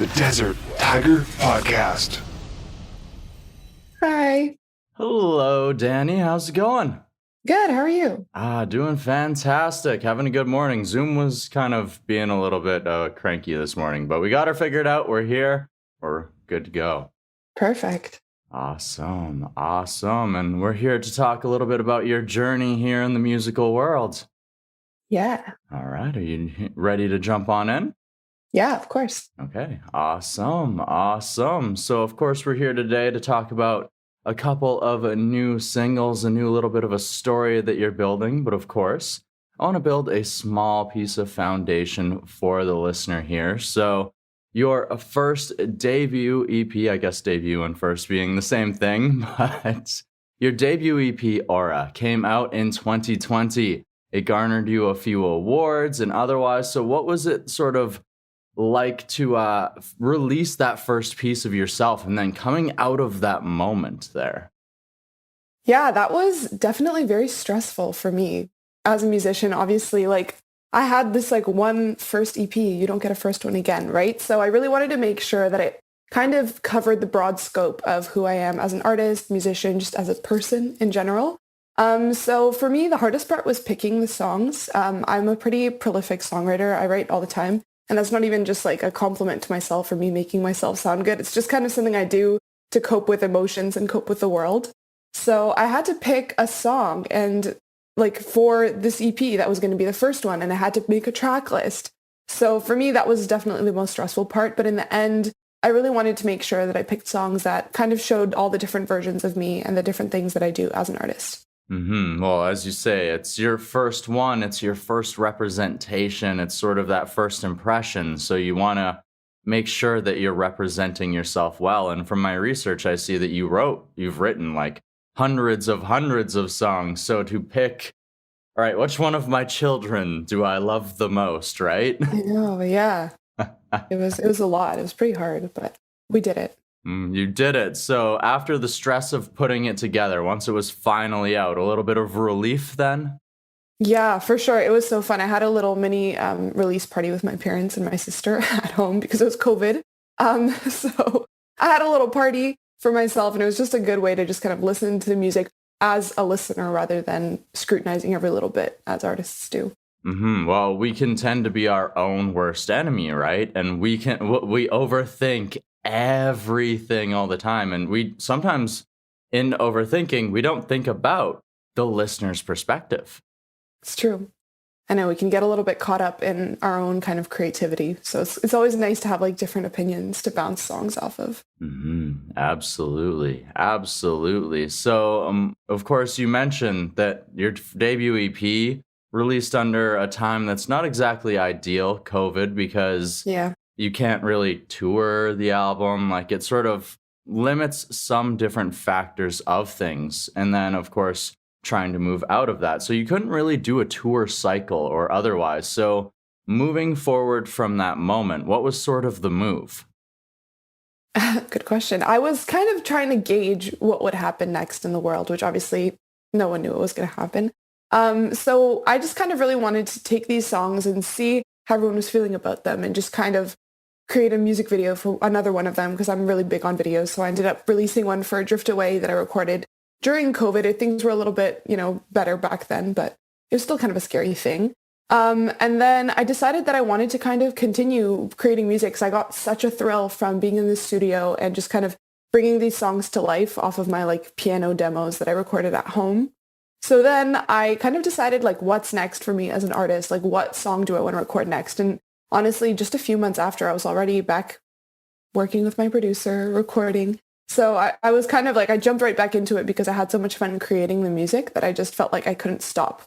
the Desert Tiger Podcast. Hi. Hello, Dani. How's it going? Good. How are you? Doing fantastic. Having a good morning. Zoom was kind of being a little bit cranky this morning, but we got her figured out. We're here. We're good to go. Perfect. Awesome. And we're here to talk a little bit about your journey here in the musical world. Yeah. All right. Are you ready to jump on in? Yeah, of course. Okay. Awesome. So, of course, we're here today to talk about a couple of new singles, a new little bit of a story that you're building. But of course, I want to build a small piece of foundation for the listener here. So your first debut EP, I guess debut and first being the same thing, but your debut EP, Aura, came out in 2020. It garnered you a few awards and otherwise. So what was it sort of like to release that first piece of yourself and then coming out of that moment there? Yeah, that was definitely very stressful for me as a musician. Obviously, I had this one first EP. You don't get a first one again, right? So I really wanted to make sure that it kind of covered the broad scope of who I am as an artist, musician, just as a person in general. So for me, the hardest part was picking the songs. I'm a pretty prolific songwriter. I write all the time. And that's not even just a compliment to myself or me making myself sound good. It's just kind of something I do to cope with emotions and cope with the world. So I had to pick a song and for this EP, that was going to be the first one. And I had to make a track list. So for me, that was definitely the most stressful part. But in the end, I really wanted to make sure that I picked songs that kind of showed all the different versions of me and the different things that I do as an artist. Well, as you say, it's your first one. It's your first representation. It's sort of that first impression. So you want to make sure that you're representing yourself well. And from my research, I see that you've written hundreds of songs. So to pick, all right, which one of my children do I love the most, right? I know, yeah. It was a lot. It was pretty hard, but we did it. You did it. So after the stress of putting it together, once it was finally out, a little bit of relief then? Yeah, for sure. It was so fun. I had a little mini release party with my parents and my sister at home because it was COVID. So I had a little party for myself, and it was just a good way to just kind of listen to the music as a listener rather than scrutinizing every little bit as artists do. Well, we can tend to be our own worst enemy, right? And we overthink everything all the time. And we sometimes, in overthinking, we don't think about the listener's perspective. It's true. I know we can get a little bit caught up in our own kind of creativity. So it's always nice to have different opinions to bounce songs off of. Absolutely. So, of course, you mentioned that your debut EP released under a time that's not exactly ideal, COVID, because you can't really tour the album. It sort of limits some different factors of things. And then, of course, trying to move out of that. So you couldn't really do a tour cycle or otherwise. So moving forward from that moment, what was sort of the move? Good question. I was kind of trying to gauge what would happen next in the world, which obviously no one knew what was going to happen. So I just kind of really wanted to take these songs and see how everyone was feeling about them and just kind of create a music video for another one of them because I'm really big on videos. So I ended up releasing one for Drift Away that I recorded during COVID. Things were a little bit, better back then, but it was still kind of a scary thing. And then I decided that I wanted to kind of continue creating music because I got such a thrill from being in the studio and just kind of bringing these songs to life off of my piano demos that I recorded at home. So then I kind of decided what's next for me as an artist, what song do I want to record next? And honestly, just a few months after, I was already back working with my producer, recording. So I was kind of I jumped right back into it because I had so much fun creating the music that I just felt like I couldn't stop.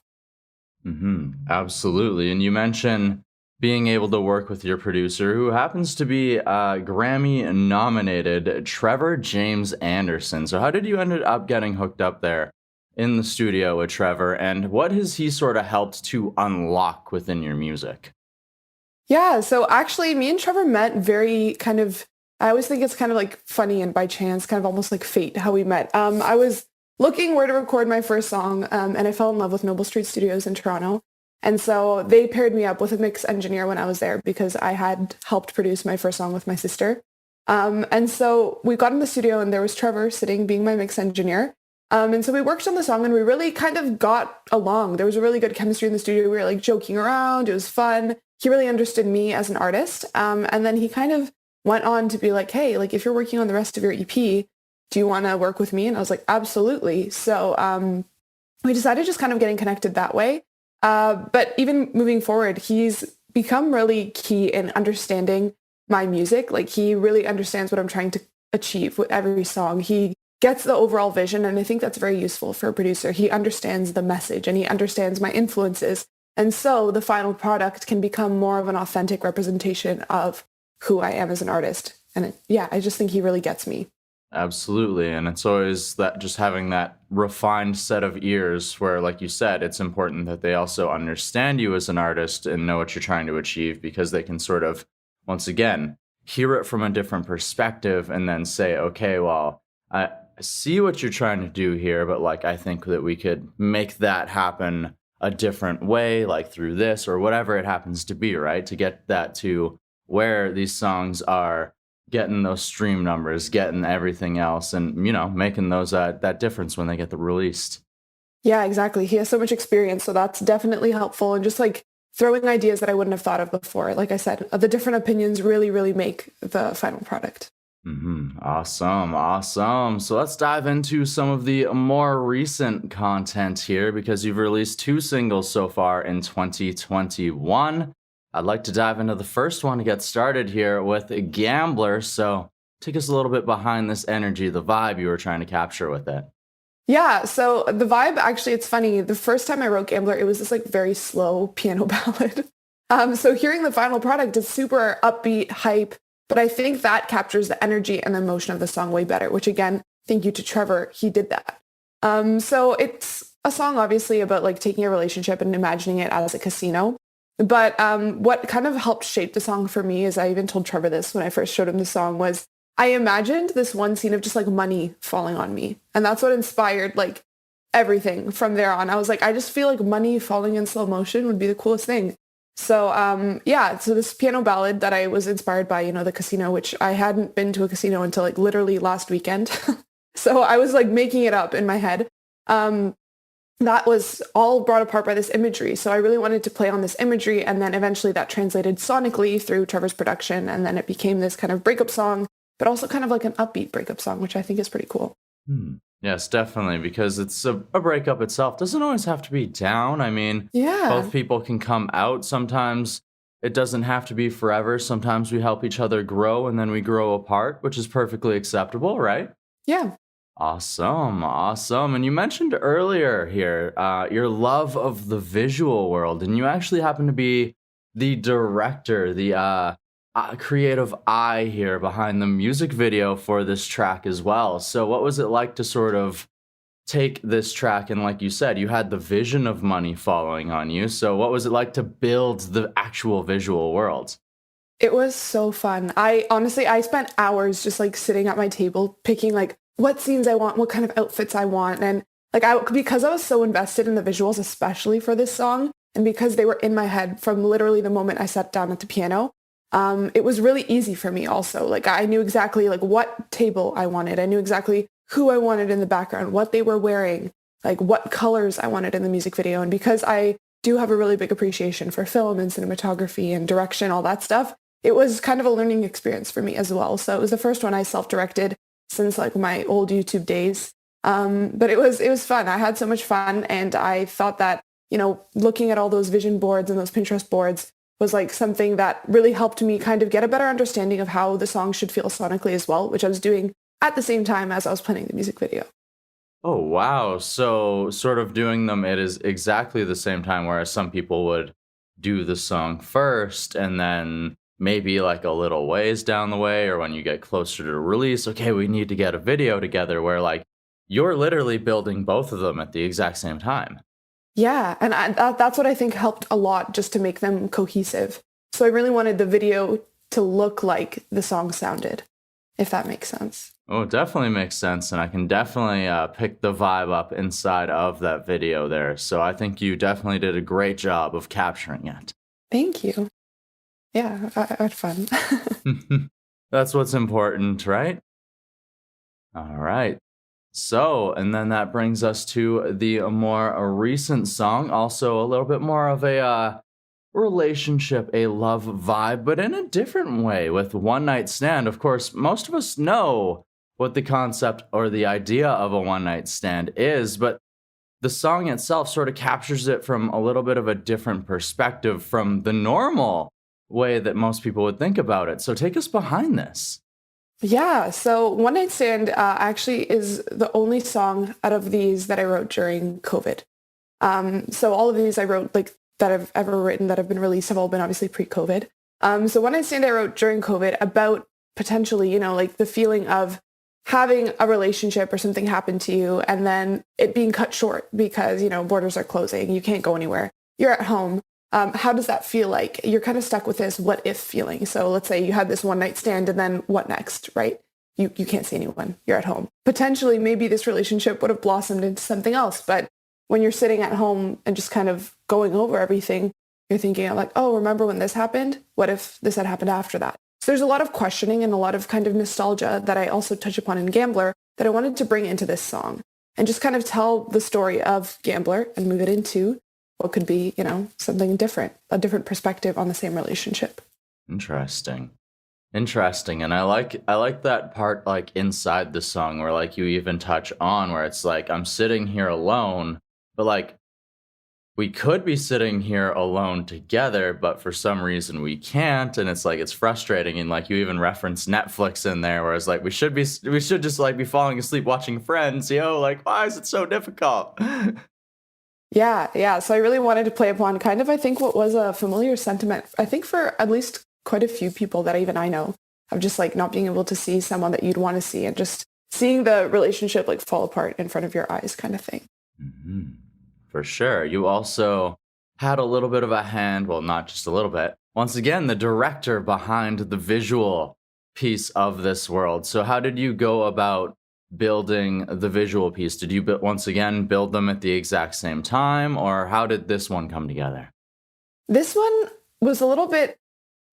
Absolutely. And you mentioned being able to work with your producer, who happens to be Grammy-nominated Trevor James Anderson. So how did you end up getting hooked up there in the studio with Trevor, and what has he sort of helped to unlock within your music? Yeah, so actually me and Trevor met very I always think it's kind of funny and by chance, kind of almost like fate how we met. I was looking where to record my first song and I fell in love with Noble Street Studios in Toronto. And so they paired me up with a mix engineer when I was there because I had helped produce my first song with my sister. And so we got in the studio and there was Trevor sitting being my mix engineer. And so we worked on the song and we really kind of got along. There was a really good chemistry in the studio. We were like joking around. It was fun. He really understood me as an artist. And then he kind of went on to be like, hey, like if you're working on the rest of your EP, do you want to work with me? And I was like, absolutely. So we decided just kind of getting connected that way. But even moving forward, he's become really key in understanding my music. Like he really understands what I'm trying to achieve with every song. He gets the overall vision. And I think that's very useful for a producer. He understands the message and he understands my influences. And so the final product can become more of an authentic representation of who I am as an artist. And I just think he really gets me. Absolutely. And it's always that just having that refined set of ears where, like you said, it's important that they also understand you as an artist and know what you're trying to achieve because they can sort of, once again, hear it from a different perspective and then say, okay, well, I see what you're trying to do here, but like, I think that we could make that happen a different way, like through this or whatever it happens to be, right? To get that to where these songs are getting those stream numbers, getting everything else, and, you know, making those that difference when they get released. Yeah, exactly. He has so much experience, so that's definitely helpful. And just like throwing ideas that I wouldn't have thought of before. Like I said, the different opinions really, really make the final product. Awesome. So let's dive into some of the more recent content here because you've released 2 singles so far in 2021. I'd like to dive into the first one to get started here with Gambler. So take us a little bit behind this energy, the vibe you were trying to capture with it. Yeah, so the vibe, actually, it's funny. The first time I wrote Gambler, it was this like very slow piano ballad. So hearing the final product is super upbeat, hype, but I think that captures the energy and the emotion of the song way better, which again, thank you to Trevor, he did that. So it's a song obviously about like taking a relationship and imagining it as a casino. But what kind of helped shape the song for me is I even told Trevor this when I first showed him the song was I imagined this one scene of just like money falling on me. And that's what inspired like everything from there on. I was like, I just feel like money falling in slow motion would be the coolest thing. So so this piano ballad that I was inspired by, you know, the casino, which I hadn't been to a casino until like literally last weekend. So I was like making it up in my head. That was all brought apart by this imagery. So I really wanted to play on this imagery. And then eventually that translated sonically through Trevor's production. And then it became this kind of breakup song, but also kind of like an upbeat breakup song, which I think is pretty cool. Yes, definitely, because it's a breakup itself. Doesn't always have to be down. I mean, both people can come out. Sometimes it doesn't have to be forever. Sometimes we help each other grow and then we grow apart, which is perfectly acceptable, right? Yeah. Awesome. And you mentioned earlier here your love of the visual world, and you actually happen to be the director, the creative eye here behind the music video for this track as well. So what was it like to sort of take this track and, like you said, you had the vision of money following on you. So what was it like to build the actual visual world? It was so fun. I spent hours just like sitting at my table picking like what scenes I want, what kind of outfits I want. And like because I was so invested in the visuals, especially for this song, and because they were in my head from literally the moment I sat down at the piano, it was really easy for me also. Like I knew exactly like what table I wanted. I knew exactly who I wanted in the background, what they were wearing, like what colors I wanted in the music video. And because I do have a really big appreciation for film and cinematography and direction, all that stuff, it was kind of a learning experience for me as well. So it was the first one I self-directed since like my old YouTube days. But it was fun. I had so much fun. And I thought that, you know, looking at all those vision boards and those Pinterest boards was like something that really helped me kind of get a better understanding of how the song should feel sonically as well, which I was doing at the same time as I was planning the music video. Oh, wow. So sort of doing them at is exactly the same time, whereas some people would do the song first and then maybe like a little ways down the way, or when you get closer to release, okay, we need to get a video together, where like you're literally building both of them at the exact same time. Yeah, and that's what I think helped a lot, just to make them cohesive. So I really wanted the video to look like the song sounded. if that makes sense. Oh, it definitely makes sense. And I can definitely pick the vibe up inside of that video there. So I think you definitely did a great job of capturing it. Thank you. Yeah, I had fun. That's what's important, right? All right. So, and then that brings us to the more recent song, also a little bit more of a relationship, a love vibe, but in a different way with One Night Stand. Of course, most of us know what the concept or the idea of a one night stand is, but the song itself sort of captures it from a little bit of a different perspective from the normal way that most people would think about it. So take us behind this. Yeah, so One Night Stand actually is the only song out of these that I wrote during COVID. So all of these I wrote like that I've ever written that have been released have all been obviously pre-COVID. So One Night Stand I wrote during COVID about potentially, you know, like the feeling of having a relationship or something happen to you and then it being cut short because, you know, borders are closing, you can't go anywhere, you're at home. How does that feel like? You're kind of stuck with this what if feeling. So let's say you had this one night stand and then what next, right? You can't see anyone. You're at home. Potentially, maybe this relationship would have blossomed into something else. But when you're sitting at home and just kind of going over everything, you're thinking like, oh, remember when this happened? What if this had happened after that? So there's a lot of questioning and a lot of kind of nostalgia that I also touch upon in Gambler that I wanted to bring into this song and just kind of tell the story of Gambler and move it into what could be, you know, something different, a different perspective on the same relationship. Interesting. And I like that part like inside the song where like you even touch on where it's like I'm sitting here alone, but like we could be sitting here alone together, but for some reason we can't, and it's like it's frustrating. And like you even reference Netflix in there, where it's like we should just like be falling asleep watching Friends, like why is it so difficult? Yeah. So I really wanted to play upon kind of, I think, what was a familiar sentiment, I think for at least quite a few people that even I know, of just like not being able to see someone that you'd want to see and just seeing the relationship like fall apart in front of your eyes kind of thing. Mm-hmm. For sure. You also had a little bit of a hand, well, not just a little bit. Once again, the director behind the visual piece of this world. So how did you go about building the visual piece? Did you once again build them at the exact same time, or how did this one come together? This one was a little bit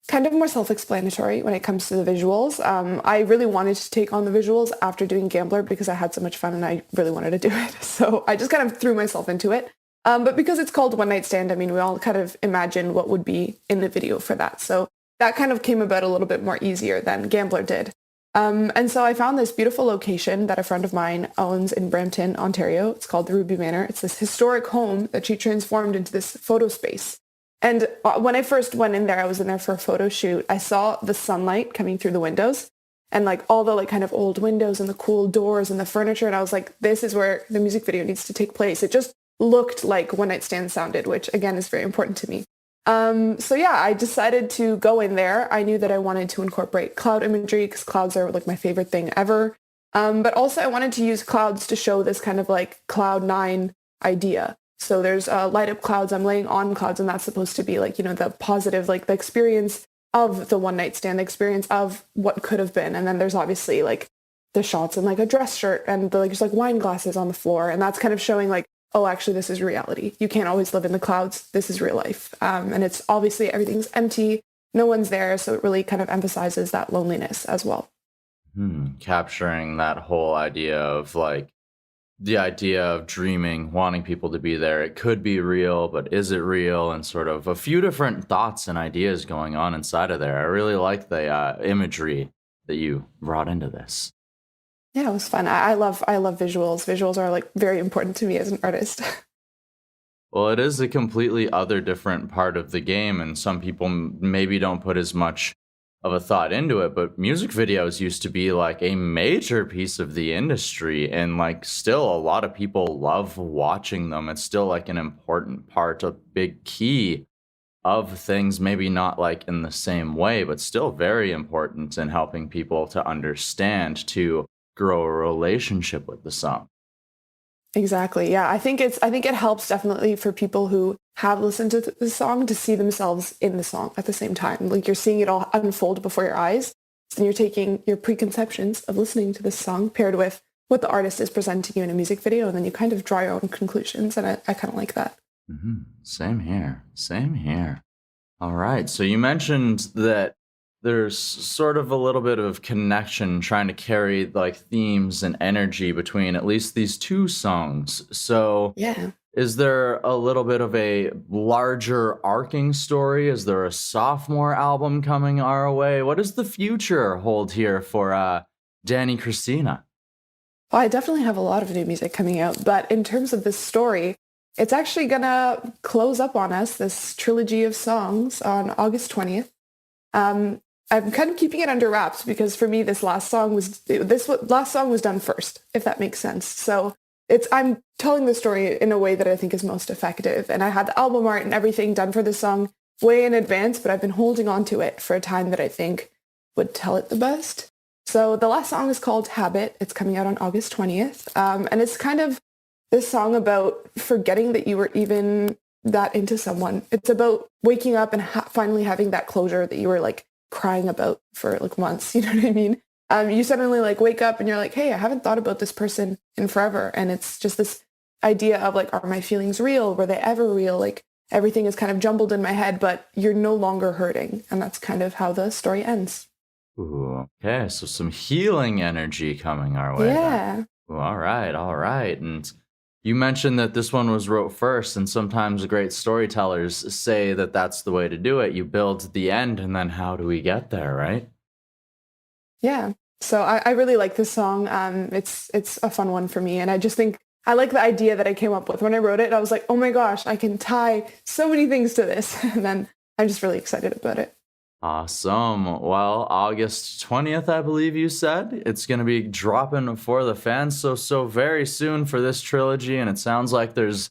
kind of more self-explanatory when it comes to the visuals. I really wanted to take on the visuals after doing Gambler because I had so much fun and I really wanted to do it. So I just kind of threw myself into it. But because it's called One Night Stand, I mean, we all kind of imagine what would be in the video for that. So that kind of came about a little bit more easier than Gambler did. And so I found this beautiful location that a friend of mine owns in Brampton, Ontario. It's called the Ruby Manor. It's this historic home that she transformed into this photo space. And when I first went in there, I was in there for a photo shoot. I saw the sunlight coming through the windows and like all the like kind of old windows and the cool doors and the furniture. And I was like, this is where the music video needs to take place. It just looked like One Night Stand sounded, which again is very important to me. So yeah, I decided to go in there. I knew that I wanted to incorporate cloud imagery because clouds are like my favorite thing ever. But also I wanted to use clouds to show this kind of like cloud nine idea. So there's light up clouds. I'm laying on clouds, and that's supposed to be like, you know, the positive, like the experience of the one night stand, the experience of what could have been. And then there's obviously like the shots in like a dress shirt and the, like just like wine glasses on the floor. And that's kind of showing like, oh, actually, this is reality. You can't always live in the clouds. This is real life. And it's obviously everything's empty. No one's there. So it really kind of emphasizes that loneliness as well. Capturing that whole idea of like, the idea of dreaming, wanting people to be there. It could be real, but is it real? And sort of a few different thoughts and ideas going on inside of there. I really like the imagery that you brought into this. Yeah, it was fun. I love visuals. Visuals are like very important to me as an artist. Well, it is a completely other different part of the game, and some people maybe don't put as much of a thought into it, but music videos used to be like a major piece of the industry, and like still a lot of people love watching them. It's still like an important part, a big key of things, maybe not like in the same way, but still very important in helping people to understand, to grow a relationship with the song. Exactly. Yeah, I think it helps definitely for people who have listened to the song to see themselves in the song at the same time. Like you're seeing it all unfold before your eyes. So you're taking your preconceptions of listening to this song paired with what the artist is presenting you in a music video, and then you kind of draw your own conclusions, and I kind of like that. Same here. Same here. All right. So you mentioned that there's sort of a little bit of connection trying to carry like themes and energy between at least these two songs. So Yeah. is there a little bit of a larger arcing story? Is there a sophomore album coming our way? What does the future hold here for Dani Kristina? Well, I definitely have a lot of new music coming out, but in terms of this story, it's actually gonna close up on us, this trilogy of songs, on August 20th. I'm kind of keeping it under wraps because for me, this last song was done first, if that makes sense. So I'm telling the story in a way that I think is most effective. And I had the album art and everything done for the song way in advance, but I've been holding on to it for a time that I think would tell it the best. So the last song is called Habit. It's coming out on August 20th. And it's kind of this song about forgetting that you were even that into someone. It's about waking up and finally having that closure that you were like crying about for like months. You know what I mean? You suddenly like wake up and you're like, hey, I haven't thought about this person in forever. And it's just this idea of like, are my feelings real? Were they ever real? Like everything is kind of jumbled in my head, but you're no longer hurting. And that's kind of how the story ends. Ooh, okay, so some healing energy coming our way. Yeah. Ooh, all right. And you mentioned that this one was wrote first, and sometimes great storytellers say that that's the way to do it. You build the end, and then how do we get there, right? Yeah. So I really like this song. It's a fun one for me. And I just think I like the idea that I came up with. When I wrote it, I was like, oh my gosh, I can tie so many things to this. And then I'm just really excited about it. Awesome. Well, August 20th, I believe you said. It's going to be dropping for the fans so very soon for this trilogy, and it sounds like there's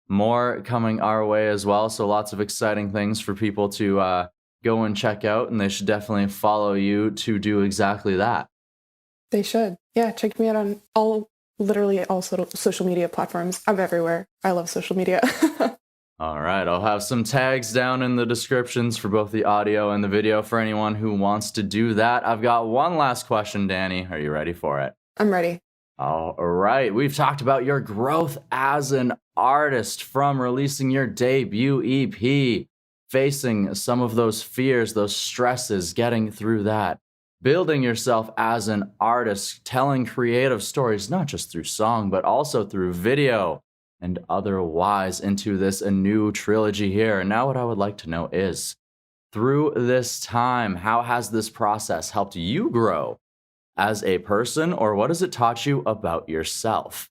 more coming our way as well, so lots of exciting things for people to go and check out, and they should definitely follow you to do exactly that. They should. Yeah, check me out on literally all social media platforms. I'm everywhere. I love social media. All right, I'll have some tags down in the descriptions for both the audio and the video for anyone who wants to do that. I've got one last question, Dani. Are you ready for it? I'm ready. All right, we've talked about your growth as an artist from releasing your debut EP, facing some of those fears, those stresses, getting through that, building yourself as an artist, telling creative stories, not just through song, but also through video and otherwise into this a new trilogy here. And now what I would like to know is, through this time, how has this process helped you grow as a person, or what has it taught you about yourself?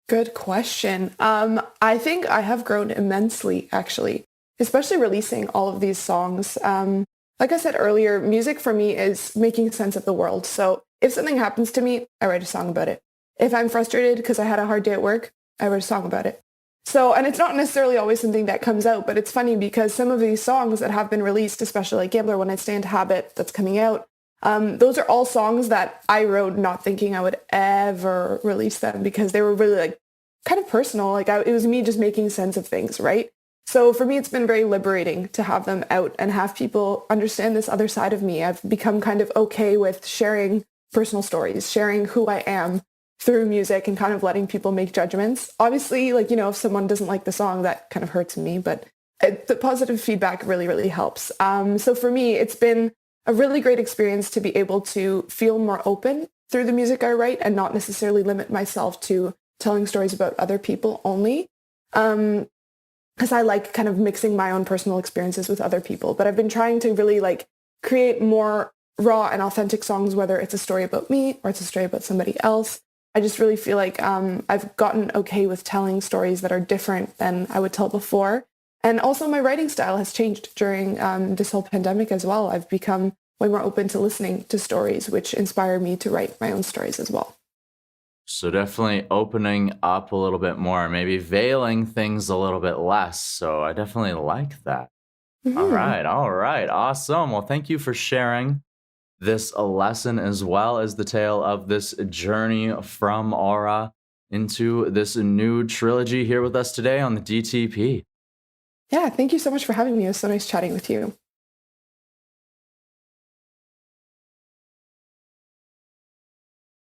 Good question. I think I have grown immensely, actually, especially releasing all of these songs. Like I said earlier, music for me is making sense of the world. So if something happens to me, I write a song about it. If I'm frustrated because I had a hard day at work, I wrote a song about it. So, and it's not necessarily always something that comes out, but it's funny because some of these songs that have been released, especially like Gambler, One Night Stand, Habit, that's coming out, those are all songs that I wrote not thinking I would ever release them because they were really like kind of personal. Like it was me just making sense of things, right? So for me, it's been very liberating to have them out and have people understand this other side of me. I've become kind of okay with sharing personal stories, sharing who I am through music and kind of letting people make judgments. Obviously, like, you know, if someone doesn't like the song, that kind of hurts me, but the positive feedback really, really helps. So for me, it's been a really great experience to be able to feel more open through the music I write and not necessarily limit myself to telling stories about other people only. Because I like kind of mixing my own personal experiences with other people. But I've been trying to really like create more raw and authentic songs, whether it's a story about me or it's a story about somebody else. I just really feel like I've gotten okay with telling stories that are different than I would tell before. And also my writing style has changed during this whole pandemic as well. I've become way more open to listening to stories, which inspire me to write my own stories as well. So definitely opening up a little bit more, maybe veiling things a little bit less. So I definitely like that. Mm-hmm. All right. Awesome. Well, thank you for sharing this lesson as well as the tale of this journey from Aura into this new trilogy here with us today on the DTP. Yeah, thank you so much for having me. It was so nice chatting with you.